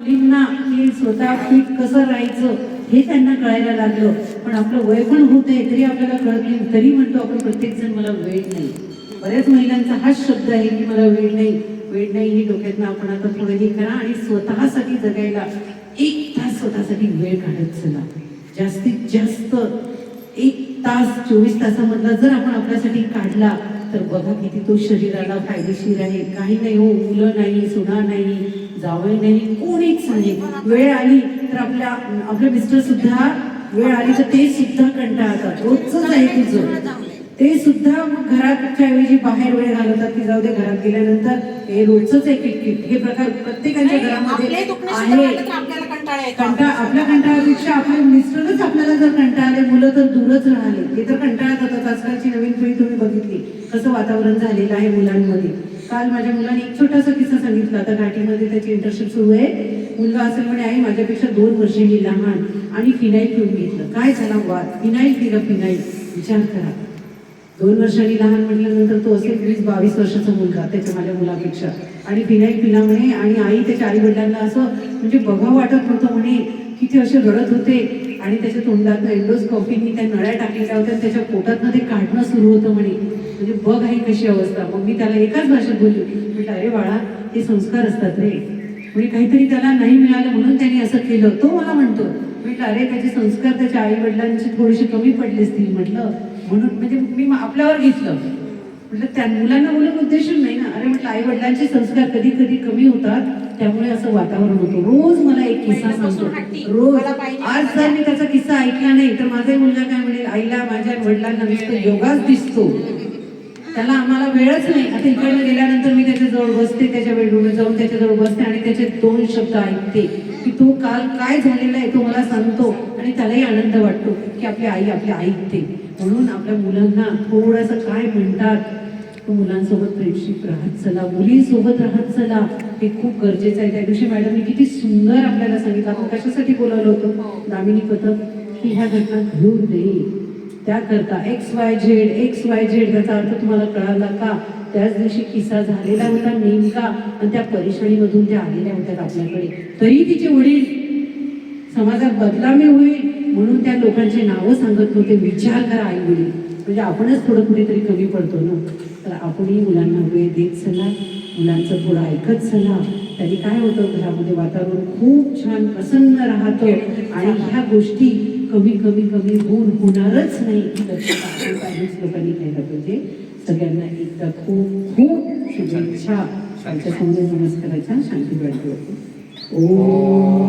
मुलींना हे स्वतः फिट कसं राहायचं हे त्यांना कळायला लागलं. पण आपलं वय पण होत आहे तरी आपल्याला कळत नाही. तरी म्हणतो आपण प्रत्येक जण मला वेळ नाही. बऱ्याच महिलांचा हाच शब्द आहे की मला वेळ नाही. वेळ नाही ही डोक्यातनं आपण आता थोडं हे करा आणि स्वतःसाठी जगायला 1 तास स्वतःसाठी वेळ काढत चला. जास्तीत जास्त 1 तास 24 तासामधला जर आपण आपल्यासाठी काढला तर बघा किती तो शरीराला फायदेशीर आहे. काही नाही हो, मुलं नाही, सुना नाही, जावई नाही, कोणीच नाही. वेळ आली तर आपल्या मिस्टर सुद्धा वेळ आली तर ते सुद्धा कंटाळतात. रोजच आहे तुझं ते सुद्धा घराच्या ऐवजी बाहेर वेळ घालवतात की जाऊ दे घरात गेल्यानंतर हे रोजच आहे किटकिट. हे प्रकार प्रत्येकाच्या घरामध्ये आहे. आपल्या कंटाळ्यापेक्षा आपले मिस्टरच आपल्याला जर कंटाळले, मुलं तर दूरच राहिले. ते तर कंटाळत होतात. आजकालची नवीन पिढी तुम्ही बघितली कसं वातावरण झालेलं आहे मुलांमध्ये. काल माझ्या मुलाने एक छोटासा किस्सा सांगितला. आता घाटीमध्ये त्याची इंटर्नशिप सुरू आहे. मुलगा असेल म्हणे आई माझ्यापेक्षा 2 वर्षांनी लहान आणि फिनाईल पिऊन घेतलं. काय झाला वाद? फिनाईल पिलं. फिनाईल विचार करा. 2 वर्षांनी लहान म्हटल्यानंतर तो असेल 20-22 वर्षाचा मुलगा त्याच्या माझ्या मुलापेक्षा. आणि फिनाईल पिला म्हणे आणि आई त्याच्या आई वडिलांना असं म्हणजे बघावं वाटत नव्हतं म्हणे की ते असे रडत होते. आणि त्याच्या तोंडातनं एंडोस्कोपीनी त्या नळ्या टाकलेल्या होत्या. त्याच्या पोटातनं ते काढणं सुरू होतं म्हणे. म्हणजे बघ आई कशी अवस्था. मग मी त्याला एकाच भाषेत बोलली. म्हटलं अरे बाळा हे संस्कार असतात रे. म्हणजे काहीतरी त्याला नाही मिळालं म्हणून त्यांनी असं केलं. तो मला म्हणतो. म्हटलं अरे त्याचे संस्कार त्याच्या आई वडिलांचे थोडेसे कमी पडले असतील म्हटलं म्हणून. म्हणजे मी आपल्यावर घेतलं. म्हटलं त्या मुलांना बोलून उद्देश नाही ना. अरे म्हटलं आई वडिलांचे संस्कार कधी कधी कमी होतात त्यामुळे असं वातावरण होतं. रोज मला एक किस्सा सांगतो. रोज आज जर मी त्याचा किस्सा ऐकला नाही तर माझा मुलगा काय म्हणेल आईला माझ्या वडिलांना नुसतं योगाच दिसतो. त्याला आम्हाला वेळच नाही. आता इकडनं गेल्यानंतर मी त्याच्याजवळ बसते, त्याच्या बेडरूमला जाऊन त्याच्याजवळ बसते आणि त्याचे 2 शब्द ऐकते की तो काल काय झालेला आहे तो मला सांगतो. आणि त्यालाही आनंद वाटतो की आपली आई आपल्या ऐकते. म्हणून आपल्या मुलांना थोडंसं काय म्हणतात मुलांसोबत फ्रेंडशिप राहत चला, मुलींसोबत राहत चला. हे खूप गरजेचं आहे. त्या दिवशी मॅडमने किती सुंदर आपल्याला सांगितलं. आपण कशासाठी बोलावलं होतं दामिनी पथक की ह्या घटना घडू नये त्याकरता XYZ त्याचा अर्थ तुम्हाला कळाला का? त्याच दिवशी किस्सा झालेला होता नेमका आणि त्या परेशानीमधून त्या आलेल्या होत्या आपल्याकडे. तरी तिचे वडील समाजात बदनामी होईल म्हणून त्या लोकांचे नावं सांगत नव्हते. विचार करा आई वडील. म्हणजे आपणच थोडं कुठेतरी कमी पडतो ना. तर आपणही मुलांना वेळ देत चला, मुलांचं थोडं ऐकत चला. त्यांनी काय होतं घरामध्ये वातावरण खूप छान प्रसन्न राहतं आणि ह्या गोष्टी कमी होणारच नाही. लोकांनी केलं पाहिजे. सगळ्यांना एकदा खूप खूप शुभेच्छा. आमच्या समोर नमस्काराच्या शांती वाटते. ओ